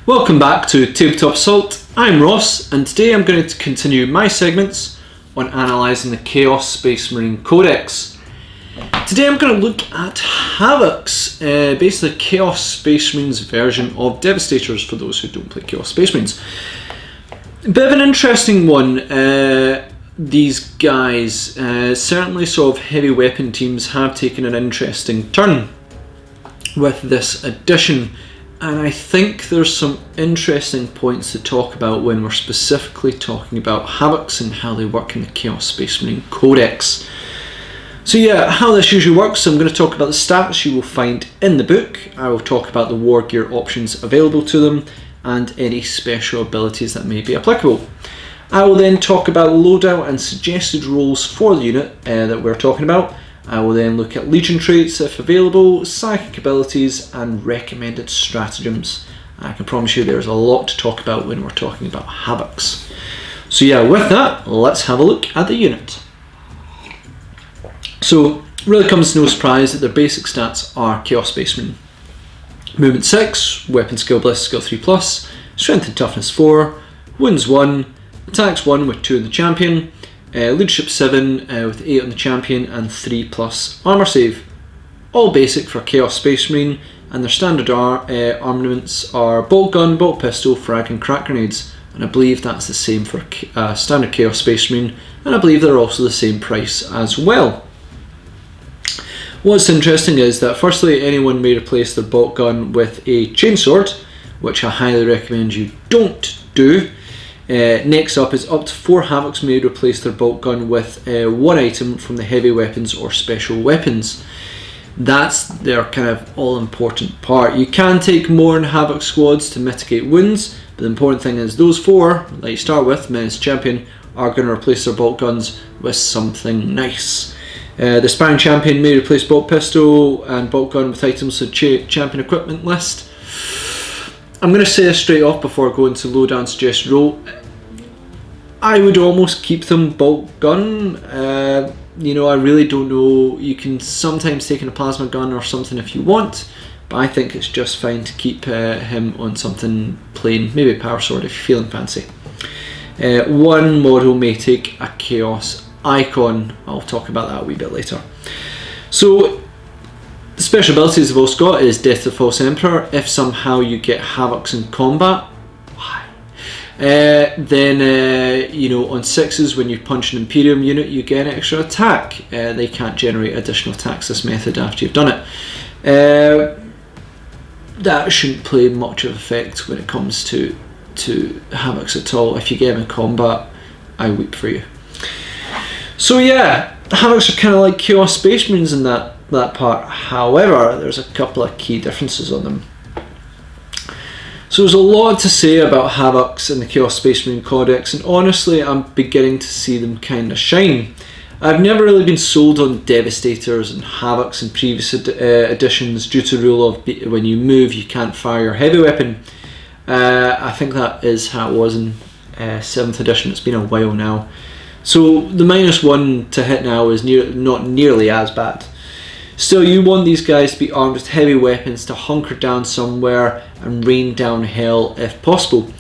Welcome back to Tabletop Assault. I'm Ross, and today I'm going to continue my segments on analysing the Chaos Space Marine Codex. Today I'm going to look at Havocs, basically Chaos Space Marines version of Devastators for those who don't play Chaos Space Marines. A bit of an interesting one, these guys, certainly sort of heavy weapon teams have taken an interesting turn with this edition. And I think there's some interesting points to talk about when we're specifically talking about Havocs and how they work in the Chaos Space Marine Codex. So yeah, how this usually works, I'm going to talk about the stats you will find in the book. I will talk about the war gear options available to them and any special abilities that may be applicable. I will then talk about loadout and suggested roles for the unit that we're talking about. I will then look at Legion traits if available, psychic abilities and recommended stratagems. I can promise you there's a lot to talk about when we're talking about Havocs. So yeah, with that, let's have a look at the unit. So, really comes to no surprise that their basic stats are Chaos Space Marine. Movement 6, Weapon Skill Bliss Skill 3+, Strength and Toughness 4, Wounds 1, Attacks 1 with 2 on the champion, Leadership 7 with 8 on the champion and 3+ armor save. All basic for Chaos Space Marine, and their standard armaments are bolt gun, bolt pistol, frag and crack grenades, and I believe that's the same for standard Chaos Space Marine, and I believe they're also the same price as well. What's interesting is that firstly anyone may replace their bolt gun with a chainsword, which I highly recommend you don't do. Next up is up to 4 Havocs may replace their bolt gun with one item from the heavy weapons or special weapons. That's their kind of all important part. You can take more in Havoc squads to mitigate wounds, but the important thing is those 4 that you start with, Menace Champion, are going to replace their bolt guns with something nice. The Sparring Champion may replace bolt pistol and bolt gun with items from the champion equipment list. I'm going to say this straight off before I go into loadout and suggested role. I would almost keep them bolt gun. I really don't know. You can sometimes take in a plasma gun or something if you want, but I think it's just fine to keep him on something plain, maybe a power sword if you're feeling fancy. One model may take a Chaos Icon. I'll talk about that a wee bit later. So, the special abilities they've also got is Death to the False Emperor. If somehow you get Havocs in combat, why? Then on 6s when you punch an Imperium unit you get an extra attack. They can't generate additional attacks this method after you've done it. That shouldn't play much of effect when it comes to Havocs at all. If you get them in combat, I weep for you. So yeah, Havocs are kind of like Chaos Space Marines in that part. However, there's a couple of key differences on them. So there's a lot to say about Havocs in the Chaos Space Marine Codex, and honestly I'm beginning to see them kind of shine. I've never really been sold on Devastators and Havocs in previous editions due to the rule of when you move you can't fire your heavy weapon. I think that is how it was in 7th edition. It's been a while now. So the -1 to hit now is not nearly as bad. Still, you want these guys to be armed with heavy weapons to hunker down somewhere and rain down hell if possible.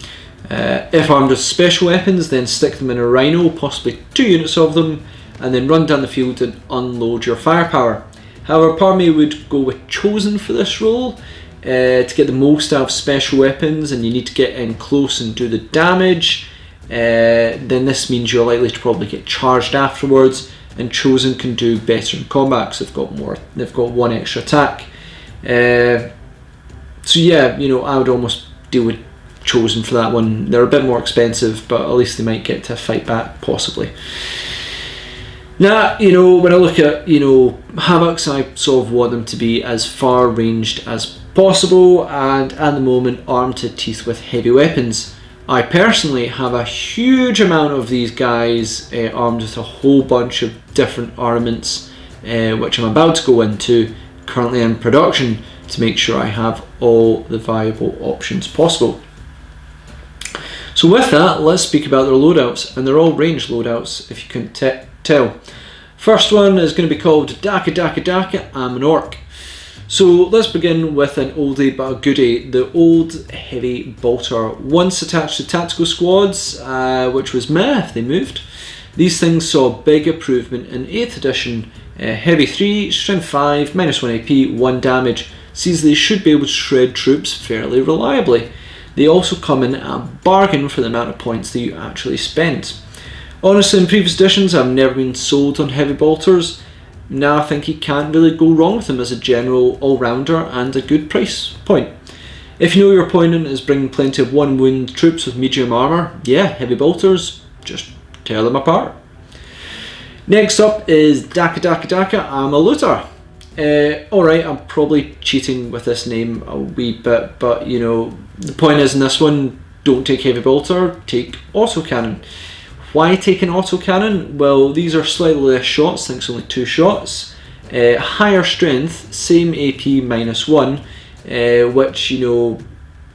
If armed with special weapons, then stick them in a Rhino, possibly 2 units of them, and then run down the field and unload your firepower. However, part of me would go with Chosen for this role to get the most out of special weapons, and you need to get in close and do the damage. Then this means you're likely to probably get charged afterwards, and Chosen can do better in combat because they've got 1 extra attack. So yeah, I would almost deal with Chosen for that one. They're a bit more expensive, but at least they might get to fight back, possibly. Now, when I look at, Havocs, I sort of want them to be as far ranged as possible, and at the moment armed to teeth with heavy weapons. I personally have a huge amount of these guys armed with a whole bunch of different armaments, which I'm about to go into, currently in production, to make sure I have all the viable options possible. So with that, let's speak about their loadouts, and they're all ranged loadouts if you couldn't tell. First one is going to be called Daka Daka Daka. I'm an orc. So let's begin with an oldie but a goodie. The old heavy bolter, once attached to tactical squads, which was meh if they moved. These things saw big improvement in 8th edition. Heavy 3, strength 5, -1 AP, 1 damage. Sees they should be able to shred troops fairly reliably. They also come in at a bargain for the amount of points that you actually spend. Honestly, in previous editions I've never been sold on heavy bolters. Now I think you can't really go wrong with them as a general all-rounder and a good price point. If you know your opponent is bringing plenty of 1 wound troops with medium armour, yeah, heavy bolters, just tear them apart. Next up is Daka Daka Daka, I'm a looter. Alright, I'm probably cheating with this name a wee bit, but you know, the point is in this one, don't take heavy bolter, take autocannon. Why take an autocannon? Well, these are slightly less shots, I think it's only 2 shots. Higher strength, same AP -1, which, you know,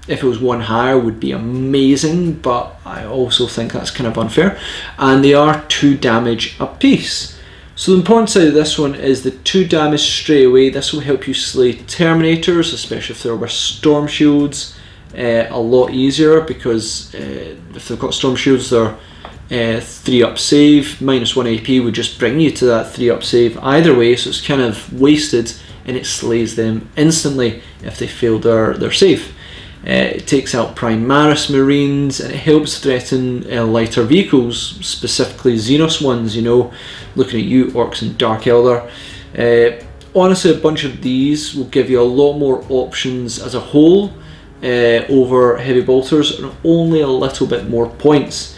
if it was 1 higher would be amazing, but I also think that's kind of unfair. And they are 2 damage apiece. So the important side of this one is the 2 damage straight away. This will help you slay Terminators, especially if there were Storm Shields, a lot easier, because if they've got Storm Shields, they're 3 up save, -1 AP would just bring you to that 3 up save either way, so it's kind of wasted, and it slays them instantly if they fail their save. It takes out Primaris Marines, and it helps threaten lighter vehicles, specifically Xenos ones, you know, looking at you, Orcs and Dark Elder. Honestly, a bunch of these will give you a lot more options as a whole over heavy bolters, and only a little bit more points.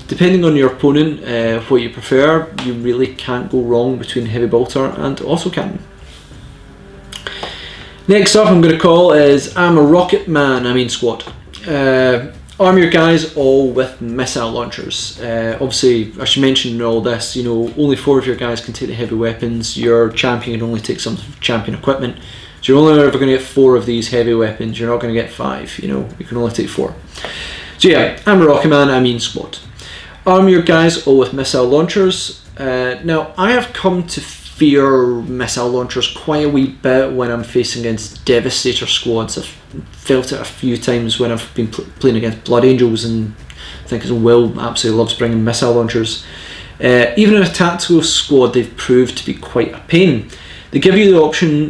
Depending on your opponent, what you prefer, you really can't go wrong between heavy bolter and autocannon. Next up I'm going to call is I'm a Rocket Man, I mean squad. Arm your guys all with missile launchers. Obviously, I should mention all this, you know, only 4 of your guys can take the heavy weapons. Your champion can only take some champion equipment. So you're only ever going to get 4 of these heavy weapons, you're not going to get 5, you know, you can only take 4. So yeah, I'm a Rocket Man, I mean squad. Arm your guys all with missile launchers. Now, I have come to fear missile launchers quite a wee bit when I'm facing against Devastator squads. I've felt it a few times when I've been playing against Blood Angels, and I think as Will absolutely loves bringing missile launchers. Even in a tactical squad, they've proved to be quite a pain. They give you the option,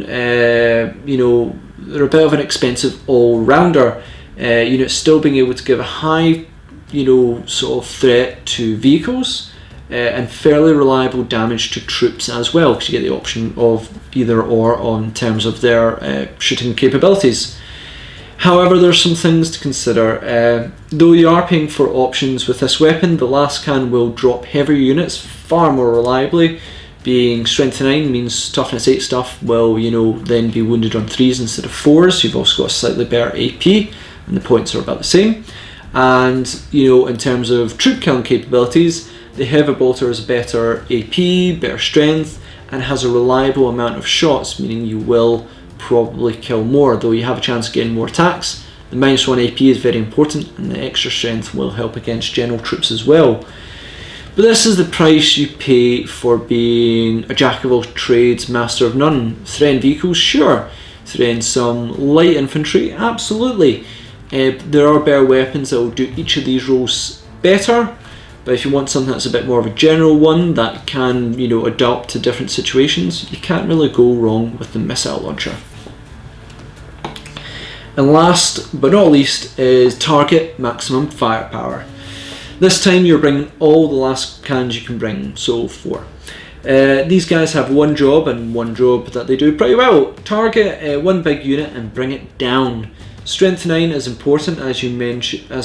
you know, they're a bit of an expensive all-rounder. You know, still being able to give a high, you know, sort of threat to vehicles, and fairly reliable damage to troops as well, because you get the option of either or on terms of their shooting capabilities. However, there's some things to consider. Though you are paying for options with this weapon, the Lascan will drop heavier units far more reliably. Being strength 9 means toughness 8 stuff will, you know, then be wounded on 3s instead of 4s. You've also got a slightly better AP, and the points are about the same. And, you know, in terms of troop killing capabilities, the heavy bolter is better AP, better strength, and has a reliable amount of shots, meaning you will probably kill more, though you have a chance of getting more attacks. The -1 AP is very important, and the extra strength will help against general troops as well. But this is the price you pay for being a jack of all trades, master of none. Threaten vehicles, sure. Threaten some light infantry, absolutely. There are better weapons that will do each of these roles better. But if you want something that's a bit more of a general one that can, you know, adapt to different situations, you can't really go wrong with the missile launcher. And last but not least is target maximum firepower. This time you're bringing all the last cannons you can bring, so 4. These guys have one job, and one job that they do pretty well. Target 1 big unit and bring it down. Strength 9 is important, as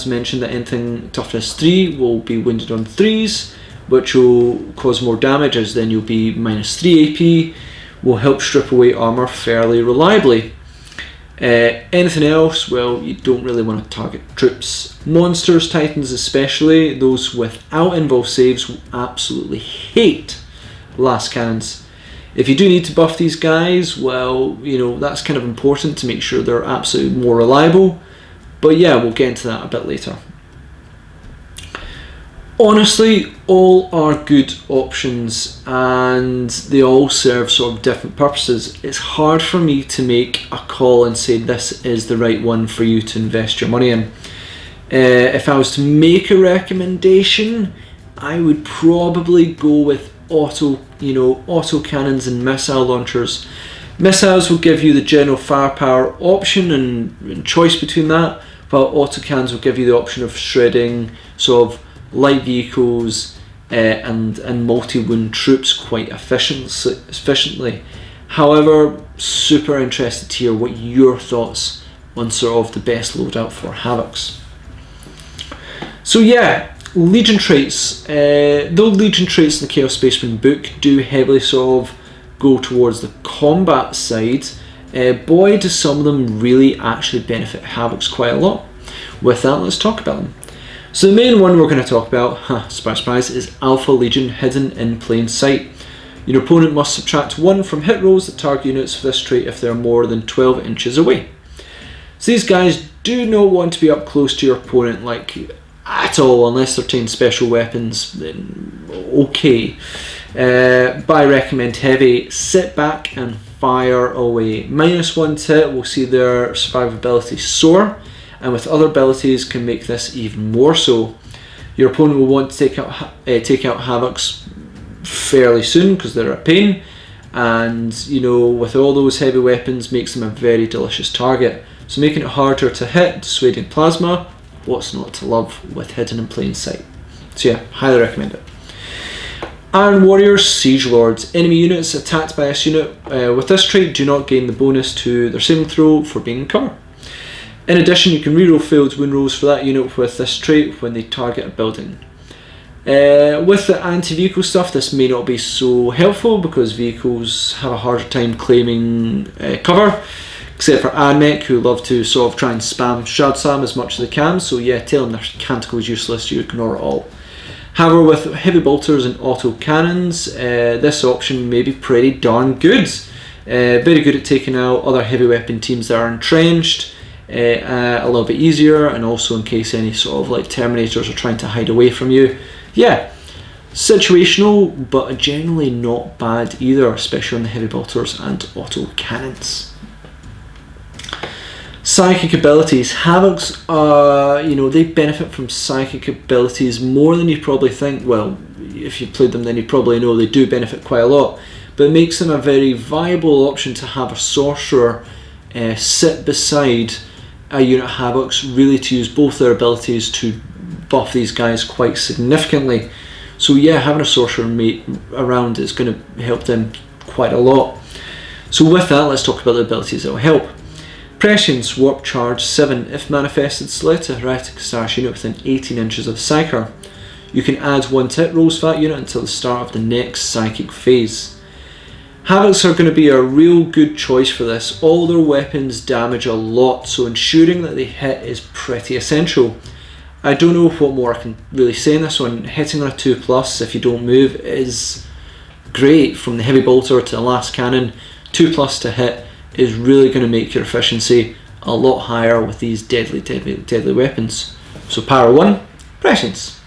mentioned, that anything toughness 3 will be wounded on 3s, which will cause more damage, as then you'll be -3 AP, will help strip away armour fairly reliably. Anything else, well, you don't really want to target troops. Monsters, Titans especially, those without involved saves will absolutely hate last cannons. If you do need to buff these guys, well, you know, that's kind of important to make sure they're absolutely more reliable. But yeah, we'll get into that a bit later. Honestly, all are good options and they all serve sort of different purposes. It's hard for me to make a call and say this is the right one for you to invest your money in. If I was to make a recommendation, I would probably go with auto cannons and missile launchers. Missiles will give you the general firepower option and choice between that, while autocannons will give you the option of shredding sort of light vehicles and multi-wound troops quite efficiently. However, super interested to hear what your thoughts on sort of the best loadout for Havocs. So yeah, Legion traits. Though Legion traits in the Chaos Spaceman book do heavily sort of go towards the combat side, boy do some of them really actually benefit Havocs quite a lot. With that, let's talk about them. So the main one we're going to talk about, surprise surprise, is Alpha Legion hidden in plain sight. Your opponent must subtract 1 from hit rolls that target units for this trait if they are more than 12 inches away. So these guys do not want to be up close to your opponent like at all, unless they're taking special weapons, then okay. But I recommend heavy, sit back and fire away. -1 to hit will see their survivability soar, and with other abilities can make this even more so. Your opponent will want to take out Havocs fairly soon because they're a pain, and with all those heavy weapons makes them a very delicious target. So making it harder to hit, dissuading plasma, what's not to love with hidden in plain sight. So yeah, highly recommend it. Iron Warriors, Siege Lords. Enemy units attacked by this unit with this trait do not gain the bonus to their saving throw for being in cover. In addition, you can reroll failed wound rolls for that unit with this trait when they target a building. With the anti-vehicle stuff, this may not be so helpful because vehicles have a harder time claiming cover, except for Admech, who love to sort of try and spam Shroud Slam as much as they can. So yeah, telling their canticle is useless, you ignore it all. However, with heavy bolters and auto cannons, this option may be pretty darn good. Very good at taking out other heavy weapon teams that are entrenched, a little bit easier, and also in case any sort of like Terminators are trying to hide away from you. Yeah, situational, but generally not bad either, especially on the heavy bolters and auto cannons. Psychic abilities. Havocs, they benefit from psychic abilities more than you probably think. Well, if you played them, then you probably know they do benefit quite a lot. But it makes them a very viable option to have a sorcerer sit beside a unit of Havocs, really to use both their abilities to buff these guys quite significantly. So yeah, having a sorcerer mate around is going to help them quite a lot. So with that, let's talk about the abilities that will help. Prescience, Warp Charge 7. If manifested, select a Heretic Stash unit within 18 inches of the Psyker. You can add 1 to hit rolls for that unit until the start of the next Psychic phase. Havocs are going to be a real good choice for this. All their weapons damage a lot, so ensuring that they hit is pretty essential. I don't know what more I can really say in this one. Hitting on a 2+ if you don't move is great. From the heavy bolter to the last cannon, 2+ to hit is really going to make your efficiency a lot higher with these deadly weapons. So power 1, Prescience.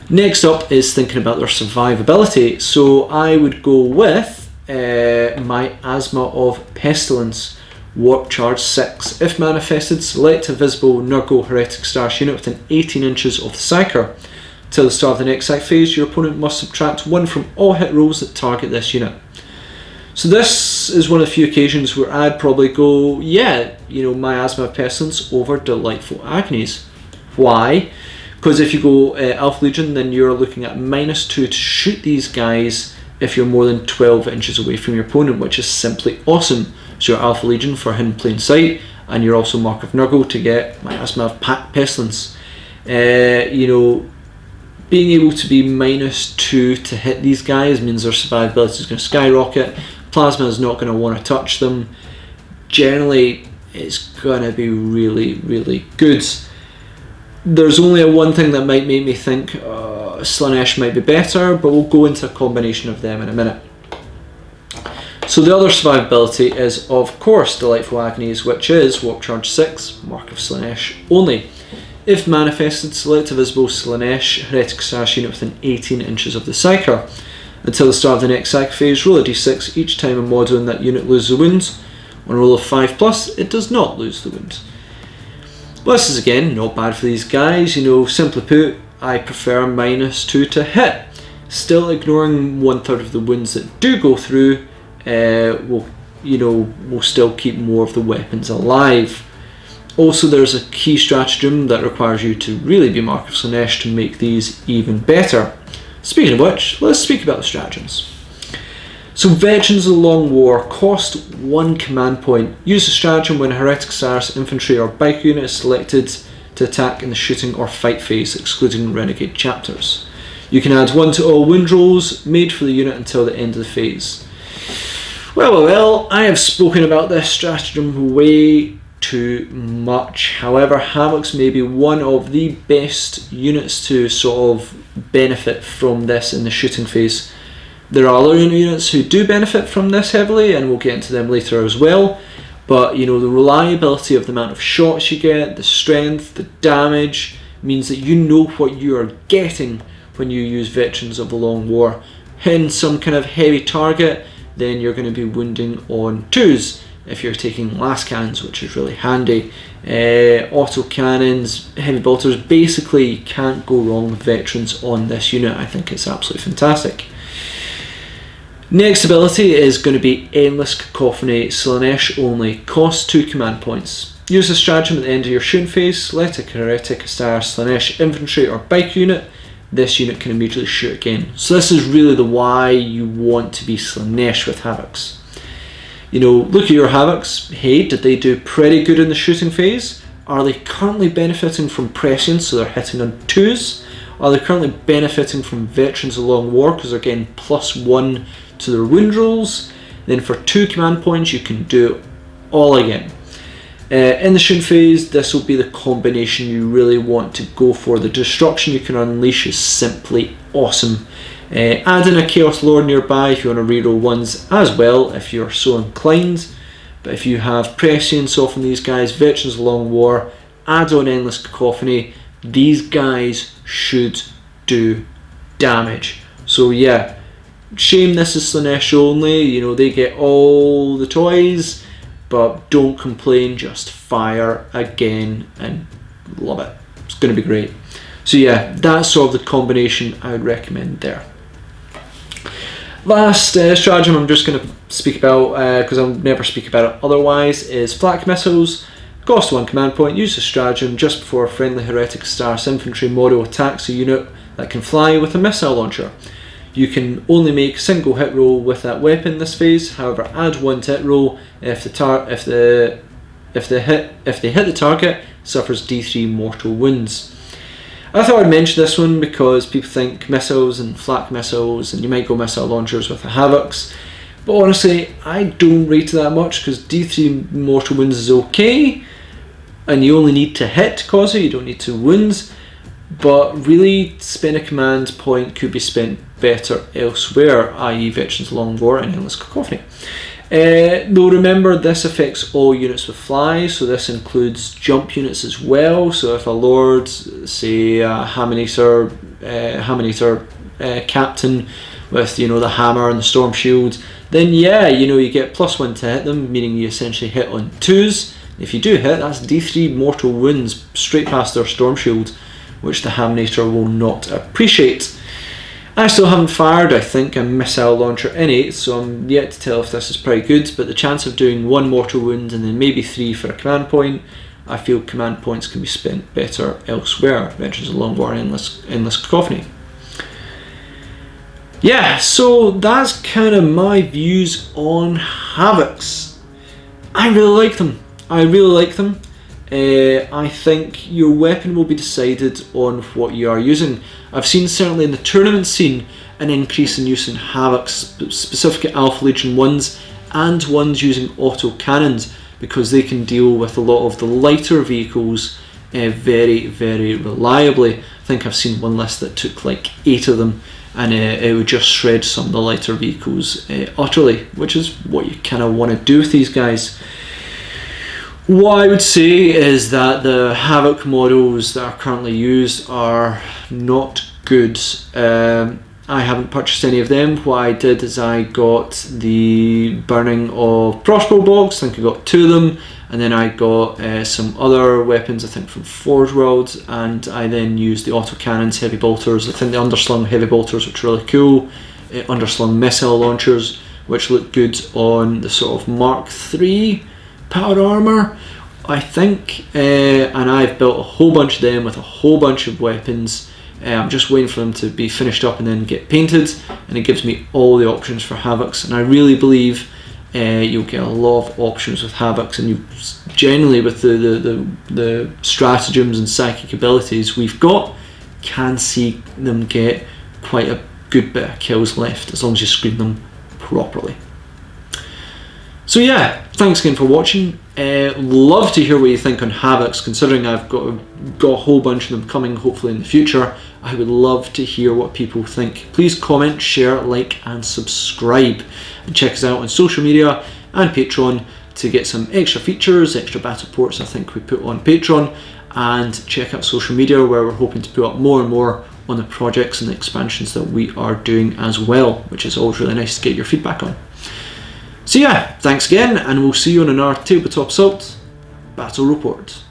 Next up is thinking about their survivability. So I would go with Miasma of Pestilence, Warp Charge 6. If manifested, select a visible Nurgle Heretic Stash unit within 18 inches of the Psyker. Till the start of the next Psych phase, your opponent must subtract 1 from all hit rolls that target this unit. So this is one of the few occasions where I'd probably go, Miasma of Pestilence over Delightful Agonies. Why? Because if you go Alpha Legion, then you're looking at -2 to shoot these guys if you're more than 12 inches away from your opponent, which is simply awesome. So you're Alpha Legion for hidden plain sight, and you're also Mark of Nurgle to get Miasma of Pestilence. Being able to be -2 to hit these guys means their survivability is going to skyrocket. Plasma is not going to want to touch them. Generally, it's going to be really, really good. There's only one thing that might make me think Slaanesh might be better, but we'll go into a combination of them in a minute. So the other survivability is, of course, Delightful Agonies, which is Warp Charge 6, Mark of Slaanesh only. If manifested, select a visible Slanesh Heretic Sash unit within 18 inches of the Psyker. Until the start of the next Psyker phase, roll a d6 each time a model in that unit loses a wound. On a roll of 5+, it does not lose the wound. Well, this is again not bad for these guys. You know, simply put, I prefer -2 to hit. Still ignoring 1/3 of the wounds that do go through will still keep more of the weapons alive. Also, there's a key stratagem that requires you to really be Mark of Slanesh to make these even better. Speaking of which, let's speak about the stratagems. So Veterans of the Long War cost 1 command point. Use the stratagem when a Heretic Sars infantry or bike unit is selected to attack in the shooting or fight phase, excluding Renegade chapters. You can add 1 to all wound rolls made for the unit until the end of the phase. Well, I have spoken about this stratagem way too much. However, Havocs may be one of the best units to sort of benefit from this in the shooting phase. There are other units who do benefit from this heavily, and we'll get into them later as well. But you know, the reliability of the amount of shots you get, the strength, the damage, means that you know what you are getting when you use Veterans of the Long War. Hitting some kind of heavy target, then you're going to be wounding on 2s. If you're taking last cannons, which is really handy. Auto cannons, heavy bolters, basically you can't go wrong with Veterans on this unit. I think it's absolutely fantastic. Next ability is going to be Endless Cacophony, Slanesh only, costs 2 command points. Use the stratagem at the end of your shooting phase, select a Heretic Star Slanesh infantry or bike unit. This unit can immediately shoot again. So this is really the why you want to be Slanesh with Havocs. You know, look at your Havocs. Hey, did they do pretty good in the shooting phase? Are they currently benefiting from prescience, so they're hitting on 2s? Are they currently benefiting from Veterans of the Long War because they're getting +1 to their wound rolls? Then for 2 command points you can do it all again. In the shooting phase, this will be the combination you really want to go for. The destruction you can unleash is simply awesome. Add in a Chaos Lord nearby if you want to reroll 1s as well, if you're so inclined. But if you have prescience off on these guys, Veterans of the Long War, add on Endless Cacophony, these guys should do damage. So yeah, shame this is Slanesh only, you know, they get all the toys, but don't complain, just fire again and love it. It's going to be great. So yeah, that's sort of the combination I would recommend there. Last stratagem I'm just going to speak about, because I'll never speak about it otherwise, is Flak Missiles. Cost 1 command point. Use the stratagem just before a friendly Heretic Stars infantry model attacks a unit that can fly with a missile launcher. You can only make a single hit roll with that weapon this phase. However, add 1 to hit roll if they hit the target, suffers D3 mortal wounds. I thought I'd mention this one because people think missiles and flak missiles, and you might go missile launchers with the Havocs. But honestly, I don't rate it that much because D3 mortal wounds is okay, and you only need to hit to cause it, you don't need to wounds. But really, spend a command point could be spent better elsewhere, i.e. Veterans of the Long War and Endless Cacophony. Though remember, this affects all units with fly, so this includes jump units as well. So if a lord, say a Haminator captain with, you know, the hammer and the storm shield, then yeah, you know, you get +1 to hit them, meaning you essentially hit on 2s. If you do hit, that's D3 mortal wounds straight past their storm shield, which the Haminator will not appreciate. I still haven't fired, I think, a missile launcher in 8, so I'm yet to tell if this is pretty good, but the chance of doing 1 mortal wound and then maybe 3 for a command point, I feel command points can be spent better elsewhere. Veterans of the Long War and Endless Cacophony. Yeah, so that's kind of my views on Havocs. I really like them. I think your weapon will be decided on what you are using. I've seen certainly in the tournament scene an increase in use in Havocs, specifically Alpha Legion 1s and ones using auto cannons, because they can deal with a lot of the lighter vehicles very, very reliably. I think I've seen one list that took like 8 of them, and it would just shred some of the lighter vehicles utterly, which is what you kind of want to do with these guys. What I would say is that the Havoc models that are currently used are not good. I haven't purchased any of them. What I did is I got the Burning of Crossbow box, I think I got 2 of them, and then I got some other weapons, I think from Forge World, and I then used the autocannons, heavy bolters, I think the underslung heavy bolters, which are really cool, underslung missile launchers, which look good on the sort of Mark III powered armour, I think, and I've built a whole bunch of them with a whole bunch of weapons. I'm just waiting for them to be finished up and then get painted, and it gives me all the options for Havocs, and I really believe you'll get a lot of options with Havocs, and you generally with the stratagems and psychic abilities we've got, can see them get quite a good bit of kills left as long as you screen them properly. So yeah, thanks again for watching. Love to hear what you think on Havocs, considering I've got a whole bunch of them coming hopefully in the future. I would love to hear what people think. Please comment, share, like and subscribe, and check us out on social media and Patreon to get some extra features, extra battle ports I think we put on Patreon, and check out social media where we're hoping to put up more and more on the projects and the expansions that we are doing as well, which is always really nice to get your feedback on. So yeah, thanks again, and we'll see you on another Tabletop Assault Battle Report.